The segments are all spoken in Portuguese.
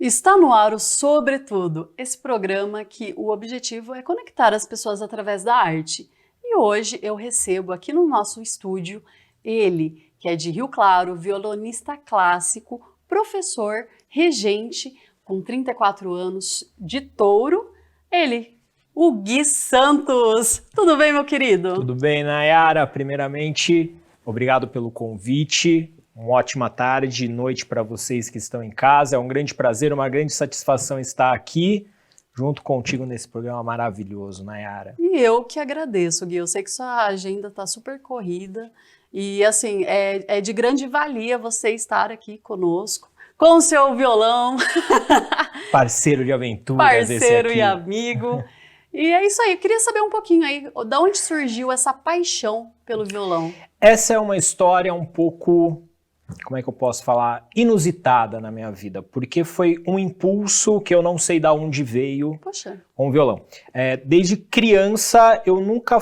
Está no ar o Sobretudo, esse programa que o objetivo é conectar as pessoas através da arte. E hoje eu recebo aqui no nosso estúdio ele, que é de Rio Claro, violonista clássico, professor, regente, com 34 anos, de Touro, ele, o Gui Santos. Tudo bem, meu querido? Tudo bem, Nayara? Primeiramente, obrigado pelo convite. Uma ótima tarde e noite para vocês que estão em casa. É um grande prazer, uma grande satisfação estar aqui junto contigo nesse programa maravilhoso, Nayara. E eu que agradeço, Gui. Eu sei que sua agenda está super corrida e, assim, é de grande valia você estar aqui conosco, com o seu violão. Parceiro de aventuras, Parceiro esse aqui. E amigo. E é isso aí. Eu queria saber um pouquinho aí, da onde surgiu essa paixão pelo violão? Essa é uma história um pouco, como é que eu posso falar, inusitada na minha vida, porque foi um impulso que eu não sei de onde veio. Poxa. Com o violão. Desde criança eu nunca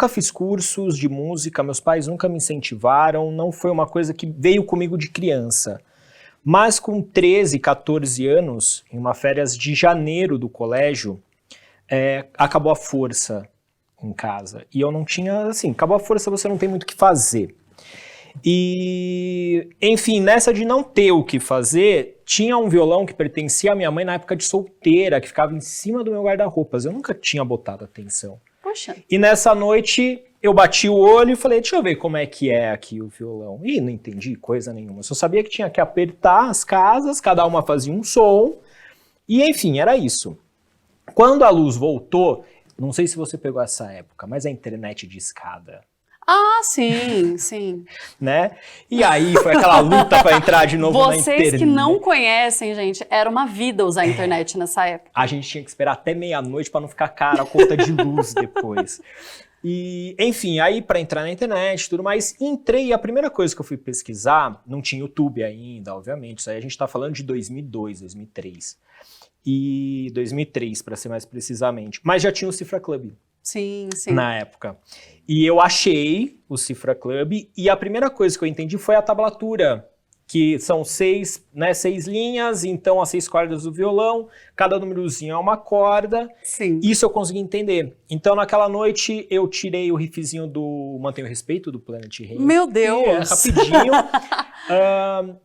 fiz cursos de música, meus pais nunca me incentivaram, não foi uma coisa que veio comigo de criança. Mas com 13, 14 anos, em uma férias de janeiro do colégio, acabou a força em casa. E eu não tinha, assim, acabou a força, você não tem muito o que fazer. E, enfim, nessa de não ter o que fazer, tinha um violão que pertencia à minha mãe na época de solteira, que ficava em cima do meu guarda-roupas. Eu nunca tinha botado atenção. Poxa. E nessa noite eu bati o olho e falei, deixa eu ver como é que é aqui o violão. E não entendi coisa nenhuma. Só sabia que tinha que apertar as casas, cada uma fazia um som. E enfim, era isso. Quando a luz voltou, não sei se você pegou essa época, mas a internet de escada. Ah, sim, sim. Né? E aí foi aquela luta para entrar de novo na internet. Vocês que não conhecem, gente, era uma vida usar a internet nessa época. A gente tinha que esperar até meia-noite para não ficar cara a conta de luz depois. E, enfim, aí para entrar na internet e tudo mais, entrei e a primeira coisa que eu fui pesquisar, não tinha YouTube ainda, obviamente, isso aí a gente tá falando de 2002, 2003. E 2003, para ser mais precisamente. Mas já tinha o Cifra Club. Sim, sim. Na época. E eu achei o Cifra Club e a primeira coisa que eu entendi foi a tablatura, que são 6 linhas, então as 6 cordas do violão, cada númerozinho é uma corda. Sim. Isso eu consegui entender. Então naquela noite eu tirei o riffzinho do Mantenha o Respeito, do Planet Ramp. Meu Deus! Rapidinho.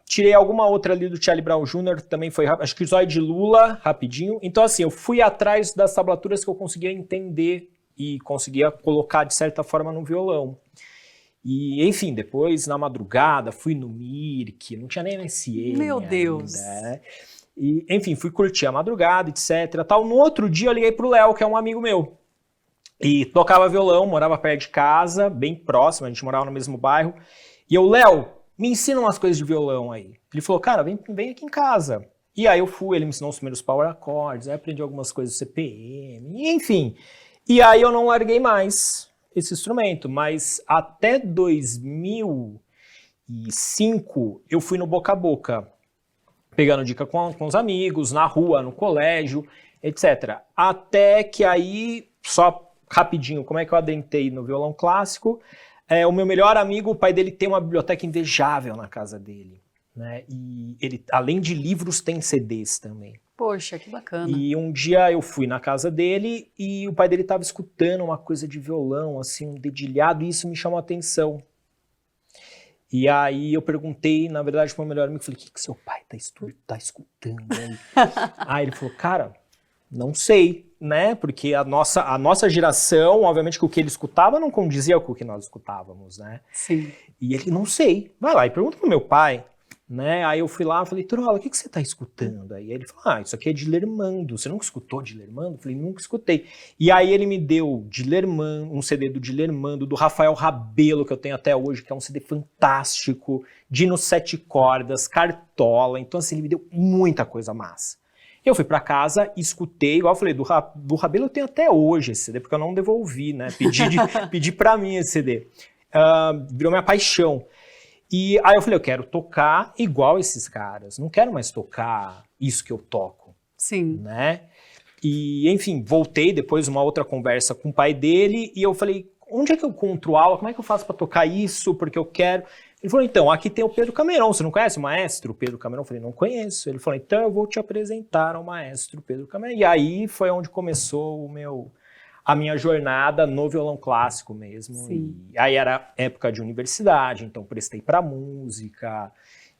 Tirei alguma outra ali do Charlie Brown Jr., também foi rápido. Acho que Zóio de Lula, rapidinho. Então assim, eu fui atrás das tablaturas que eu conseguia entender e conseguia colocar, de certa forma, no violão. E, enfim, depois, na madrugada, fui no Mirk, não tinha nem MSN. Meu Deus! Ainda, né? E, enfim, fui curtir a madrugada, etc. Tal. No outro dia, eu liguei pro Léo, que é um amigo meu. E tocava violão, morava perto de casa, bem próximo, a gente morava no mesmo bairro. E eu, Léo, me ensina umas coisas de violão aí. Ele falou, cara, vem aqui em casa. E aí eu fui, ele me ensinou os primeiros power chords, aí aprendi algumas coisas do CPM, e, enfim... E aí eu não larguei mais esse instrumento, mas até 2005 eu fui no boca a boca, pegando dica com os amigos, na rua, no colégio, etc. Até que aí, só rapidinho, como é que eu adentrei no violão clássico, o meu melhor amigo, o pai dele tem uma biblioteca invejável na casa dele, né? E ele, além de livros, tem CDs também. Poxa, que bacana. E um dia eu fui na casa dele e o pai dele estava escutando uma coisa de violão, assim, um dedilhado, e isso me chamou a atenção. E aí eu perguntei, na verdade, para o meu melhor amigo, falei, o que seu pai tá escutando aí? Aí ele falou, cara, não sei, né? Porque a nossa geração, obviamente que o que ele escutava não condizia com o que nós escutávamos, né? Sim. E ele, não sei, vai lá e pergunta pro meu pai. Né? Aí eu fui lá e falei, Trola, o que você tá escutando aí? Aí ele falou, isso aqui é de Lermando. Você nunca escutou de Lermando? Eu falei, nunca escutei. E aí ele me deu de Lermando, um CD do de Lermando, do Rafael Rabelo, que eu tenho até hoje, que é um CD fantástico, Dino 7 cordas, Cartola. Então assim, ele me deu muita coisa massa. Eu fui pra casa, escutei, igual eu falei, do Rabelo eu tenho até hoje esse CD, porque eu não devolvi, né? Pedi pra mim esse CD. Virou minha paixão. E aí eu falei, eu quero tocar igual esses caras, não quero mais tocar isso que eu toco. Sim. Né? E, enfim, voltei depois uma outra conversa com o pai dele e eu falei, onde é que eu encontro aula? Como é que eu faço para tocar isso? Porque eu quero... Ele falou, então, aqui tem o Pedro Cameron, você não conhece o maestro Pedro Cameron? Eu falei, não conheço. Ele falou, então eu vou te apresentar ao maestro Pedro Cameron. E aí foi onde começou a minha jornada no violão clássico mesmo. Sim. E aí era época de universidade, então prestei para música,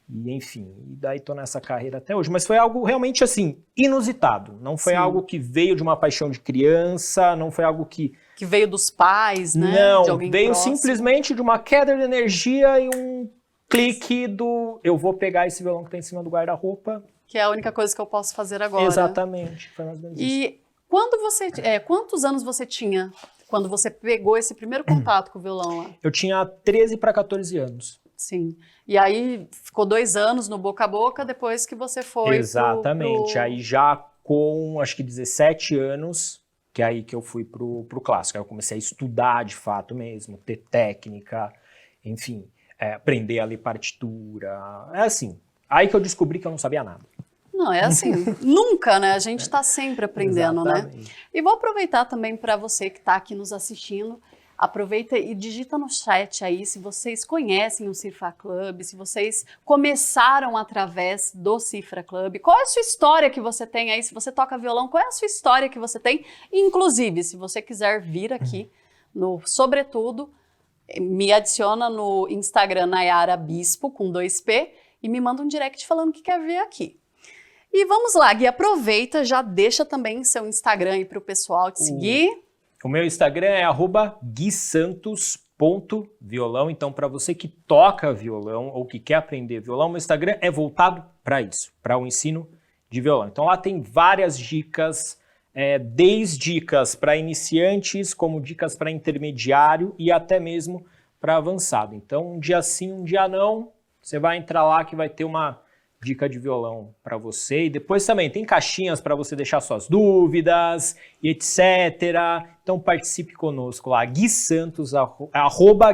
e enfim, e daí tô nessa carreira até hoje. Mas foi algo realmente assim, inusitado. Não foi Sim. algo que veio de uma paixão de criança, não foi algo que veio dos pais, né? Não, de alguém veio próximo. simplesmente de uma queda de energia e um clique do eu vou pegar esse violão que tá em cima do guarda-roupa. Que é a única coisa que eu posso fazer agora. Exatamente, foi mais ou menos isso. E quantos anos você tinha quando você pegou esse primeiro contato com o violão lá? Eu tinha 13 para 14 anos. Sim. E aí ficou 2 anos no boca a boca depois que você foi Exatamente. Aí já com acho que 17 anos, que é aí que eu fui pro clássico. Aí eu comecei a estudar de fato mesmo, ter técnica, enfim, aprender a ler partitura. É assim. Aí que eu descobri que eu não sabia nada. Não, é assim, nunca, né? A gente está sempre aprendendo, Exatamente. né? E vou aproveitar também para você que está aqui nos assistindo, aproveita e digita no chat aí se vocês conhecem o Cifra Club, se vocês começaram através do Cifra Club, qual é a sua história que você tem aí, se você toca violão, qual é a sua história que você tem? Inclusive, se você quiser vir aqui no Sobretudo, me adiciona no Instagram Nayara Bispo, com 2P, e me manda um direct falando que quer vir aqui. E vamos lá, Gui, aproveita, já deixa também seu Instagram aí para o pessoal te seguir. O meu Instagram é @guisantos.violão, então para você que toca violão ou que quer aprender violão, meu Instagram é voltado para isso, para o ensino de violão. Então lá tem várias dicas, desde dicas para iniciantes, como dicas para intermediário e até mesmo para avançado. Então um dia sim, um dia não, você vai entrar lá que vai ter uma dica de violão para você. E depois também tem caixinhas para você deixar suas dúvidas, e etc. Então participe conosco lá, Gui Santos,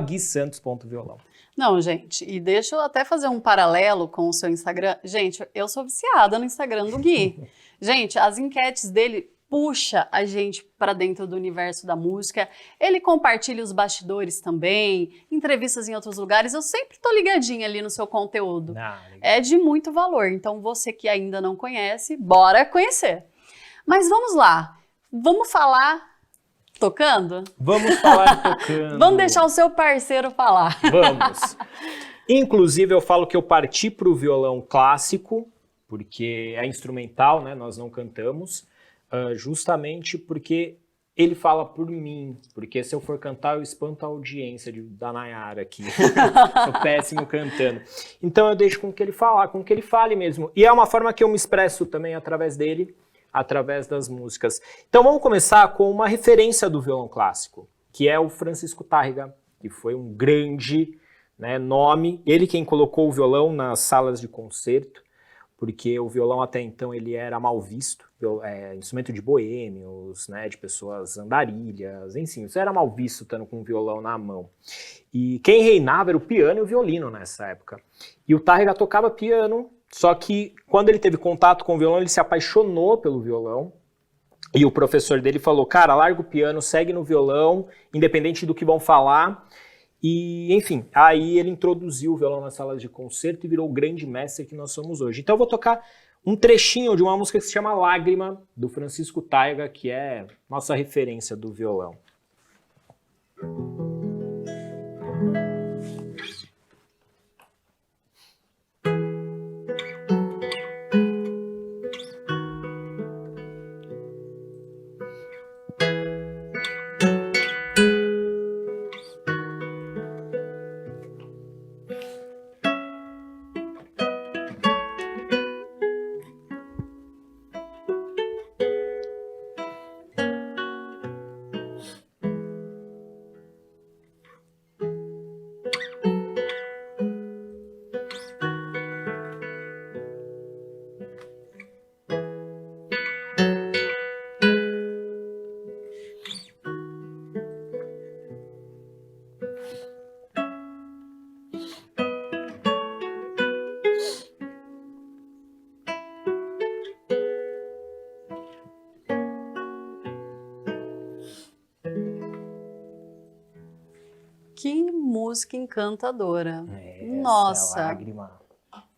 @guisantos.violão. Não, gente, e deixa eu até fazer um paralelo com o seu Instagram. Gente, eu sou viciada no Instagram do Gui. Gente, as enquetes dele puxa a gente para dentro do universo da música. Ele compartilha os bastidores também, entrevistas em outros lugares. Eu sempre tô ligadinha ali no seu conteúdo. É de muito valor. Então, você que ainda não conhece, bora conhecer. Mas vamos lá. Vamos falar tocando? Vamos falar tocando. Vamos deixar o seu parceiro falar. Vamos. Inclusive, eu falo que eu parti para o violão clássico, porque é instrumental, né? Nós não cantamos. Justamente porque ele fala por mim, porque se eu for cantar eu espanto a audiência da Nayara aqui, sou péssimo cantando. Então eu deixo com que ele fale mesmo, e é uma forma que eu me expresso também através dele, através das músicas. Então vamos começar com uma referência do violão clássico, que é o Francisco Tárrega, que foi um grande, né, nome, ele quem colocou o violão nas salas de concerto, porque o violão até então ele era mal visto, instrumento de boêmios, né, de pessoas andarilhas, enfim, isso era mal visto estando com o violão na mão. E quem reinava era o piano e o violino nessa época. E o Tárrega tocava piano, só que quando ele teve contato com o violão, ele se apaixonou pelo violão, e o professor dele falou, cara, larga o piano, segue no violão, independente do que vão falar. E, enfim, aí ele introduziu o violão nas salas de concerto e virou o grande mestre que nós somos hoje. Então eu vou tocar um trechinho de uma música que se chama Lágrima, do Francisco Tárrega, que é nossa referência do violão. Que música encantadora. Essa Nossa, lágrima,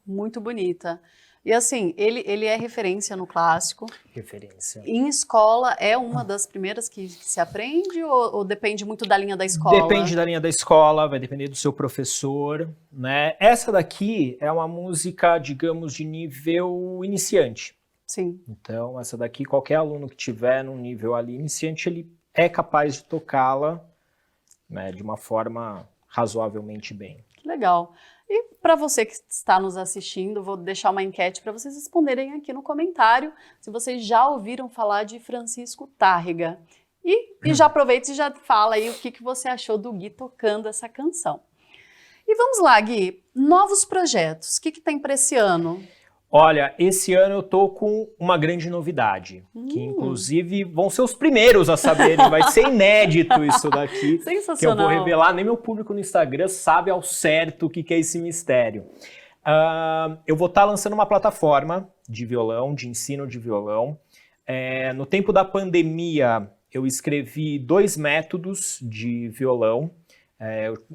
muito bonita. E assim, ele é referência no clássico. referência. Em escola, é uma das primeiras que se aprende ou depende muito da linha da escola? Depende da linha da escola, vai depender do seu professor, né? Essa daqui é uma música, digamos, de nível iniciante. Sim. Então, essa daqui, qualquer aluno que tiver num nível ali iniciante, ele é capaz de tocá-la, né, de uma forma razoavelmente bem. Que legal. E para você que está nos assistindo, vou deixar uma enquete para vocês responderem aqui no comentário se vocês já ouviram falar de Francisco Tárrega. E já aproveita e já fala aí o que você achou do Gui tocando essa canção. E vamos lá, Gui, novos projetos, o que tem para esse ano? Olha, esse ano eu tô com uma grande novidade, que inclusive vão ser os primeiros a saberem, vai ser inédito isso daqui, Sensacional. que eu vou revelar, nem meu público no Instagram sabe ao certo o que é esse mistério. Eu vou estar lançando uma plataforma de violão, de ensino de violão. No tempo da pandemia, eu escrevi 2 métodos de violão,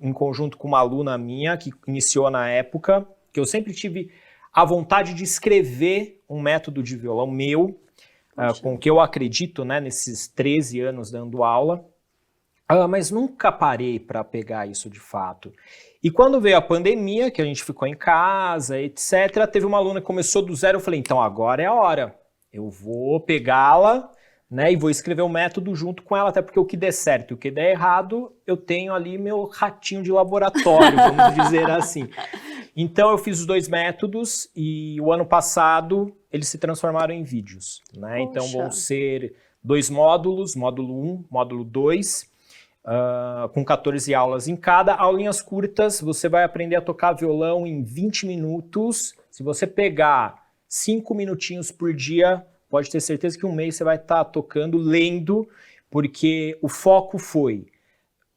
em conjunto com uma aluna minha, que iniciou na época, que eu sempre tive a vontade de escrever um método de violão meu, com o que eu acredito, né, nesses 13 anos dando aula, mas nunca parei para pegar isso de fato. E quando veio a pandemia, que a gente ficou em casa, etc., teve uma aluna que começou do zero, eu falei, então agora é a hora, eu vou pegá-la, né, e vou escrever o método junto com ela, até porque o que der certo e o que der errado, eu tenho ali meu ratinho de laboratório, vamos dizer assim. Então eu fiz os 2 métodos e o ano passado eles se transformaram em vídeos, né? Então vão ser 2 módulos, módulo 1, módulo 2, com 14 aulas em cada. Aulinhas curtas, você vai aprender a tocar violão em 20 minutos. Se você pegar 5 minutinhos por dia, pode ter certeza que um mês você vai estar tocando, lendo, porque o foco foi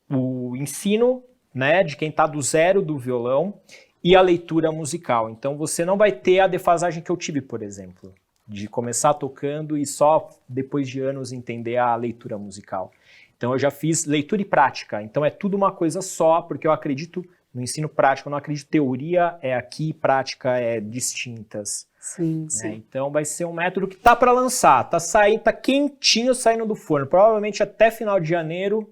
o ensino, né, de quem está do zero do violão, e a leitura musical. Então você não vai ter a defasagem que eu tive, por exemplo, de começar tocando e só depois de anos entender a leitura musical. Então eu já fiz leitura e prática, então é tudo uma coisa só, porque eu acredito no ensino prático, eu não acredito teoria é aqui, prática é distintas. Sim, né? sim. Então vai ser um método que tá para lançar, tá quentinho saindo do forno, provavelmente até final de janeiro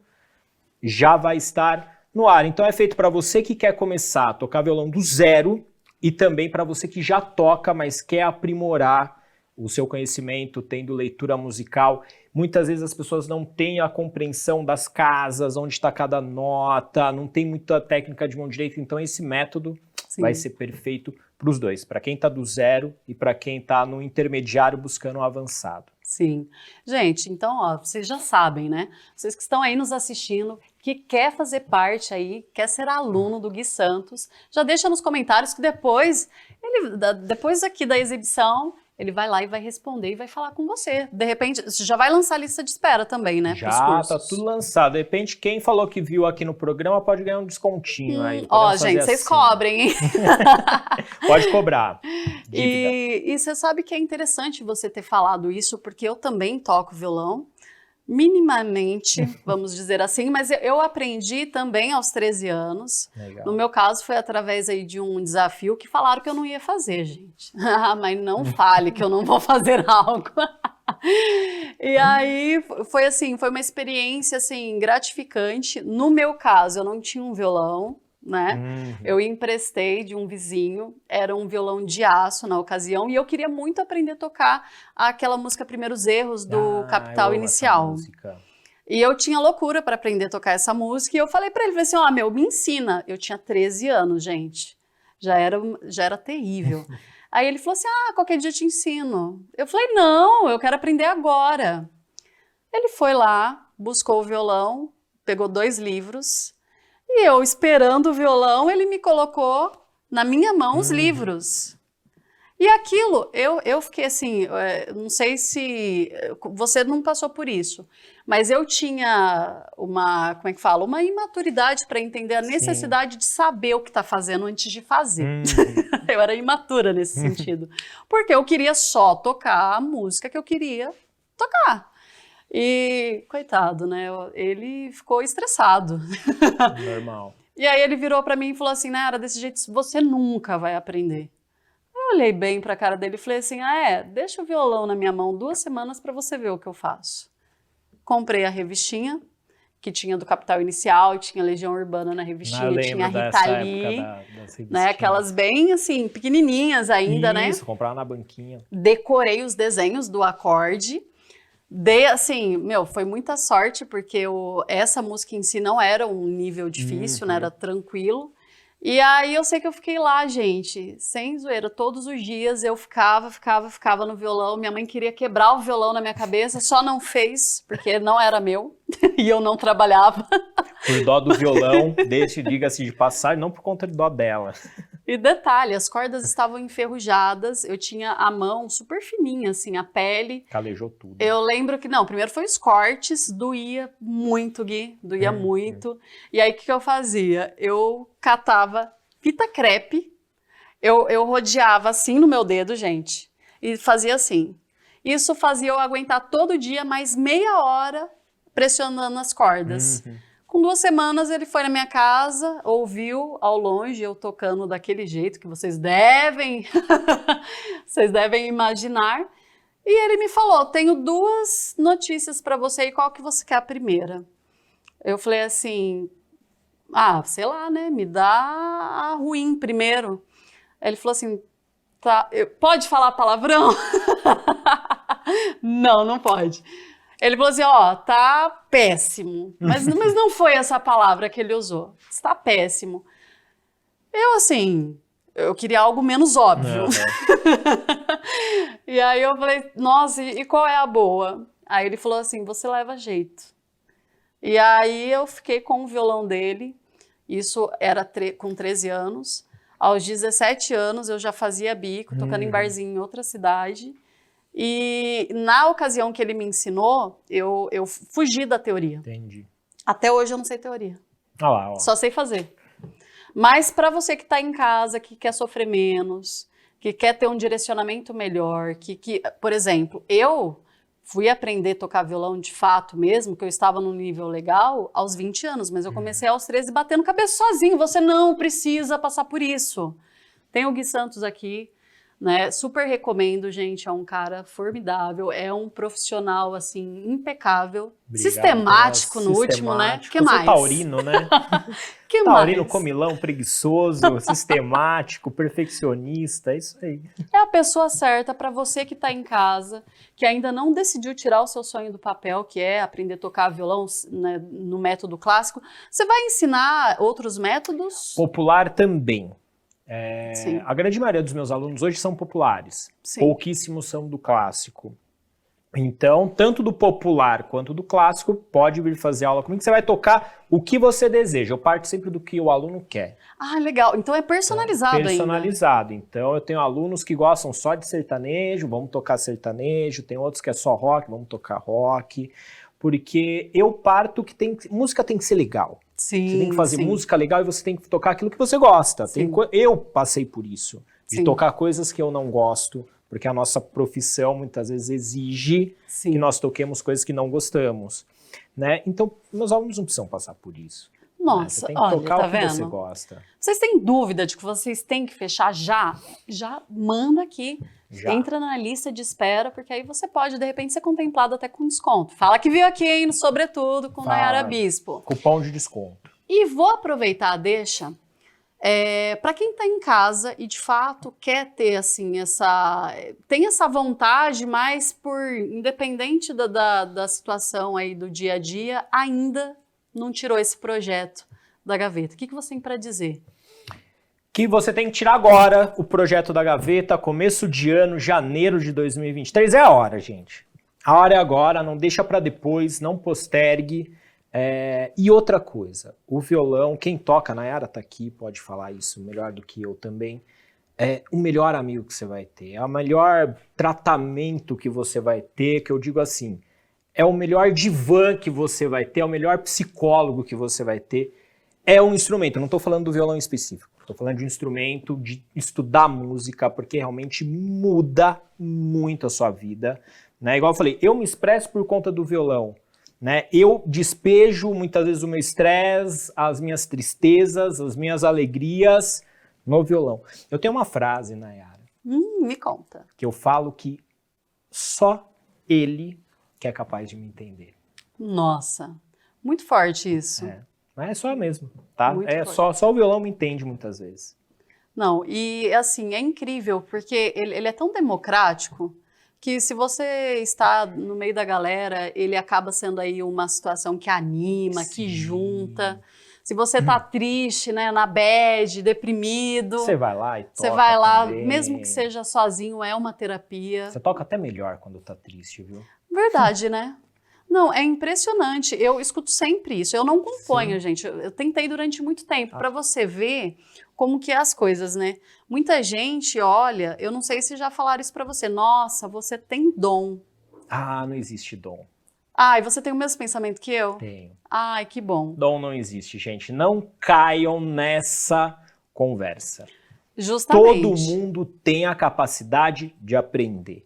já vai estar no ar. Então é feito para você que quer começar a tocar violão do zero e também para você que já toca, mas quer aprimorar o seu conhecimento, tendo leitura musical. Muitas vezes as pessoas não têm a compreensão das casas, onde está cada nota, não tem muita técnica de mão direita, então esse método vai ser perfeito para os dois, para quem está do zero e para quem está no intermediário buscando um avançado. Sim. Gente, então, ó, vocês já sabem, né? Vocês que estão aí nos assistindo, que quer fazer parte aí, quer ser aluno do Gui Santos, já deixa nos comentários que depois aqui da exibição, ele vai lá e vai responder e vai falar com você. De repente, já vai lançar a lista de espera também, né? Já, tá tudo lançado. De repente, quem falou que viu aqui no programa pode ganhar um descontinho aí. Ó, gente, vocês cobrem, hein? Pode cobrar. E você sabe que é interessante você ter falado isso, porque eu também toco violão, minimamente, vamos dizer assim, mas eu aprendi também aos 13 anos. Legal. No meu caso, foi através aí de um desafio que falaram que eu não ia fazer, gente. Mas não fale que eu não vou fazer algo. E aí, foi assim, foi uma experiência, assim, gratificante. No meu caso, eu não tinha um violão, né? Eu emprestei de um vizinho, era um violão de aço na ocasião, e eu queria muito aprender a tocar aquela música Primeiros Erros do Capital Inicial. E eu tinha loucura para aprender a tocar essa música, e eu falei para ele, falei assim, ó, meu, me ensina. Eu tinha 13 anos, gente, já era terrível. Aí ele falou assim, qualquer dia eu te ensino. Eu falei, não, eu quero aprender agora. Ele foi lá, buscou o violão, pegou 2 livros, e eu, esperando o violão, ele me colocou na minha mão os livros. E aquilo, eu fiquei assim, não sei se você não passou por isso, mas eu tinha uma, como é que fala? Uma imaturidade para entender a necessidade de saber o que está fazendo antes de fazer. Eu era imatura nesse sentido, porque eu queria só tocar a música que eu queria tocar. E, coitado, né? Ele ficou estressado. Normal. E aí ele virou pra mim e falou assim, Nayara, desse jeito você nunca vai aprender. Eu olhei bem pra cara dele e falei assim, deixa o violão na minha mão 2 semanas pra você ver o que eu faço. Comprei a revistinha, que tinha do Capital Inicial, tinha Legião Urbana na revistinha, tinha a Rita Lee, né, aquelas bem assim, pequenininhas ainda, né? Isso, comprava na banquinha. Decorei os desenhos do acorde. Assim, foi muita sorte, porque essa música em si não era um nível difícil, né? Era tranquilo. E aí eu sei que eu fiquei lá, gente, sem zoeira, todos os dias eu ficava no violão. Minha mãe queria quebrar o violão na minha cabeça, só não fez, porque não era meu e eu não trabalhava. Por dó do violão, diga-se de passagem, não por conta de dó dela. E detalhe, as cordas estavam enferrujadas, eu tinha a mão super fininha, assim, a pele. Calejou tudo. Eu lembro que, primeiro foi os cortes, doía muito, Gui, doía muito. E aí, o que eu fazia? Eu catava fita crepe, eu rodeava assim no meu dedo, gente, e fazia assim. Isso fazia eu aguentar todo dia mais meia hora pressionando as cordas. Com 2 semanas ele foi na minha casa, ouviu ao longe eu tocando daquele jeito que vocês devem imaginar. E ele me falou, tenho 2 notícias para você e qual que você quer a primeira? Eu falei assim, sei lá, né, me dá a ruim primeiro. Ele falou assim, tá, pode falar palavrão? Não pode. Ele falou assim, tá péssimo. Mas não foi essa palavra que ele usou. Está péssimo. Eu queria algo menos óbvio. E aí eu falei, nossa, e qual é a boa? Aí ele falou assim, você leva jeito. E aí eu fiquei com o violão dele, isso era com 13 anos. Aos 17 anos eu já fazia bico, tocando em barzinho em outra cidade. E na ocasião que ele me ensinou, eu fugi da teoria. Entendi. Até hoje eu não sei teoria. Olha lá, ó. Só sei fazer. Mas para você que está em casa, que quer sofrer menos, que quer ter um direcionamento melhor, por exemplo, eu fui aprender a tocar violão de fato mesmo, que eu estava num nível legal, aos 20 anos, mas eu comecei aos 13 batendo cabeça sozinho. Você não precisa passar por isso. Tem o Gui Santos aqui, né? Super recomendo, gente, é um cara formidável, é um profissional, assim, impecável, Obrigado, sistemático no último, né? Que mais? Taurino, né? Que Taurino, mais? comilão, preguiçoso, sistemático, perfeccionista, é isso aí. É a pessoa certa para você que está em casa, que ainda não decidiu tirar o seu sonho do papel, que é aprender a tocar violão, né, no método clássico. Você vai ensinar outros métodos? Popular também. Sim. A grande maioria dos meus alunos hoje são populares. Sim. Pouquíssimos são do clássico. Então, tanto do popular quanto do clássico, pode vir fazer aula comigo, que você vai tocar o que você deseja. Eu parto sempre do que o aluno quer. Ah, legal. Então é personalizado ainda. Personalizado. Então, eu tenho alunos que gostam só de sertanejo, vamos tocar sertanejo. Tem outros que é só rock, vamos tocar rock. Porque eu parto que música tem que ser legal. Sim, você tem que fazer música legal e você tem que tocar aquilo que você gosta. Eu passei por isso, de tocar coisas que eu não gosto, porque a nossa profissão muitas vezes exige que nós toquemos coisas que não gostamos, né? Então, meus alunos não precisam passar por isso. Nossa, né? Você tem que olha, tocar tá o que vendo? você gosta. Vocês têm dúvida de que vocês têm que fechar já? Já manda aqui. Já. Entra na lista de espera, porque aí você pode, de repente, ser contemplado até com desconto. Fala que veio aqui, hein, sobretudo, com Nayara Bispo. Cupom de desconto. E vou aproveitar a deixa para quem está em casa e, de fato, quer ter, assim, tem essa vontade, mas independente da situação aí do dia a dia, ainda não tirou esse projeto da gaveta. O que você tem para dizer? Que você tem que tirar agora o projeto da gaveta, começo de ano, janeiro de 2023. É a hora, gente. A hora é agora, não deixa para depois, não postergue. E outra coisa, o violão, quem toca, a Nayara tá aqui, pode falar isso melhor do que eu também, é o melhor amigo que você vai ter, é o melhor tratamento que você vai ter, que eu digo assim, é o melhor divã que você vai ter, é o melhor psicólogo que você vai ter, é um instrumento, eu não estou falando do violão específico, estou falando de um instrumento, de estudar música, porque realmente muda muito a sua vida, né? Igual eu falei, eu me expresso por conta do violão, né? Eu despejo muitas vezes o meu estresse, as minhas tristezas, as minhas alegrias no violão. Eu tenho uma frase, Nayara, Me conta. que eu falo que só ele que é capaz de me entender. Nossa, muito forte isso. Mas é só mesmo, tá? Muito forte. Só o violão me entende muitas vezes. Não, e assim, é incrível, porque ele é tão democrático que se você está no meio da galera, ele acaba sendo aí uma situação que anima, que Sim. junta. Se você tá triste, né, na bad, deprimido, Você vai lá e toca você vai lá, também. mesmo que seja sozinho, é uma terapia. Você toca até melhor quando tá triste, viu? Verdade, né? Não, é impressionante. Eu escuto sempre isso. Eu não componho, gente. Eu tentei durante muito tempo, para você ver como que é as coisas, né? Muita gente olha, eu não sei se já falaram isso para você. Nossa, você tem dom. Ah, não existe dom. Ai, você tem o mesmo pensamento que eu? Tenho. Ai, que bom. Dom não existe, gente. Não caiam nessa conversa. Justamente. Todo mundo tem a capacidade de aprender.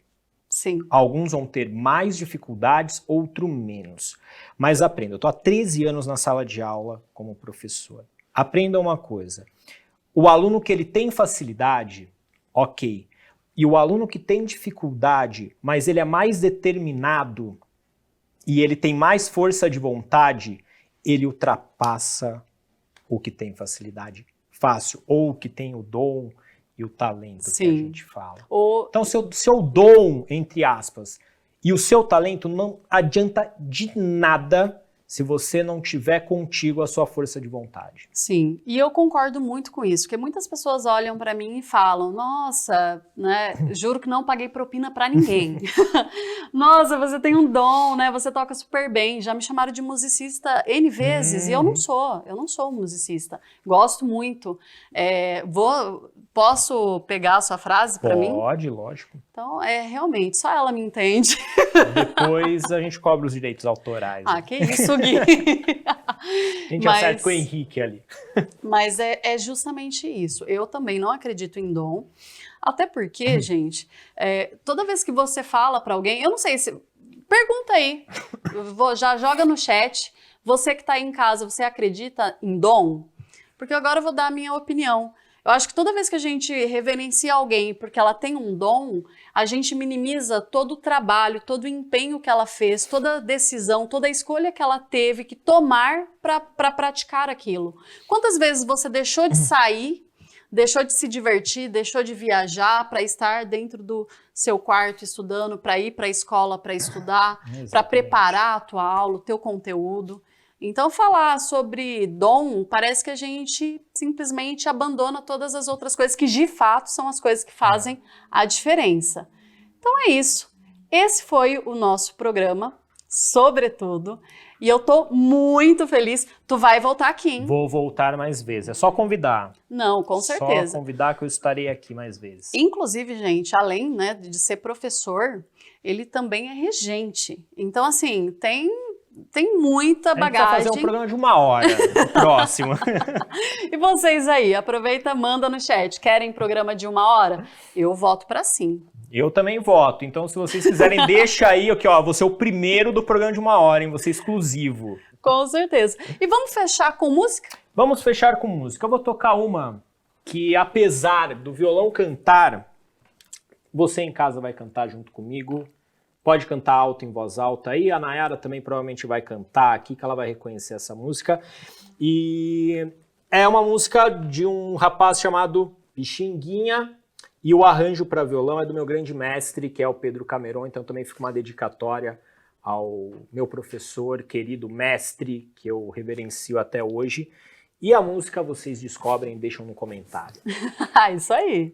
Sim. Alguns vão ter mais dificuldades, outros menos. Mas aprenda. Eu tô há 13 anos na sala de aula como professor. Aprenda uma coisa. O aluno que ele tem facilidade, ok. E o aluno que tem dificuldade, mas ele é mais determinado e ele tem mais força de vontade, ele ultrapassa o que tem facilidade fácil, ou o que tem o dom e o talento que a gente fala. Então, seu dom, entre aspas, e o seu talento não adianta de nada se você não tiver contigo a sua força de vontade. Sim, e eu concordo muito com isso, porque muitas pessoas olham para mim e falam, nossa, né, juro que não paguei propina para ninguém. Nossa, você tem um dom, né, você toca super bem. Já me chamaram de musicista N vezes e eu não sou musicista. Gosto muito. Posso pegar a sua frase para mim? Pode, lógico. Então, realmente, só ela me entende. Depois a gente cobra os direitos autorais. Ah, que isso, Gui. A gente acerta com o Henrique ali. Mas é justamente isso. Eu também não acredito em dom. Até porque, gente, toda vez que você fala para alguém, eu não sei se... Pergunta aí, já joga no chat. Você que está aí em casa, você acredita em dom? Porque agora eu vou dar a minha opinião. Eu acho que toda vez que a gente reverencia alguém porque ela tem um dom, a gente minimiza todo o trabalho, todo o empenho que ela fez, toda a decisão, toda a escolha que ela teve que tomar para praticar aquilo. Quantas vezes você deixou de sair, deixou de se divertir, deixou de viajar para estar dentro do seu quarto estudando, para ir para a escola para estudar, para preparar a tua aula, o teu conteúdo? Então, falar sobre dom, parece que a gente simplesmente abandona todas as outras coisas que, de fato, são as coisas que fazem a diferença. Então, é isso. Esse foi o nosso programa, sobretudo. E eu tô muito feliz. Tu vai voltar aqui, hein? Vou voltar mais vezes. É só convidar. Não, com certeza. Só convidar que eu estarei aqui mais vezes. Inclusive, gente, além, né, de ser professor, ele também é regente. Então, assim, tem muita bagagem. A gente vai fazer um programa de 1 hora, o próximo. E vocês aí, aproveita, manda no chat. Querem programa de 1 hora? Eu voto para sim. Eu também voto. Então, se vocês quiserem, deixa aí, aqui, ó, vou ser o primeiro do programa de 1 hora, hein? Vou ser exclusivo. Com certeza. E vamos fechar com música? Vamos fechar com música. Eu vou tocar uma que, apesar do violão cantar, você em casa vai cantar junto comigo. Pode cantar alto em voz alta aí. A Nayara também provavelmente vai cantar aqui, que ela vai reconhecer essa música. E é uma música de um rapaz chamado Pixinguinha. E o arranjo para violão é do meu grande mestre, que é o Pedro Cameron. Então também fica uma dedicatória ao meu professor, querido mestre, que eu reverencio até hoje. E a música vocês descobrem e deixam no comentário. Isso aí.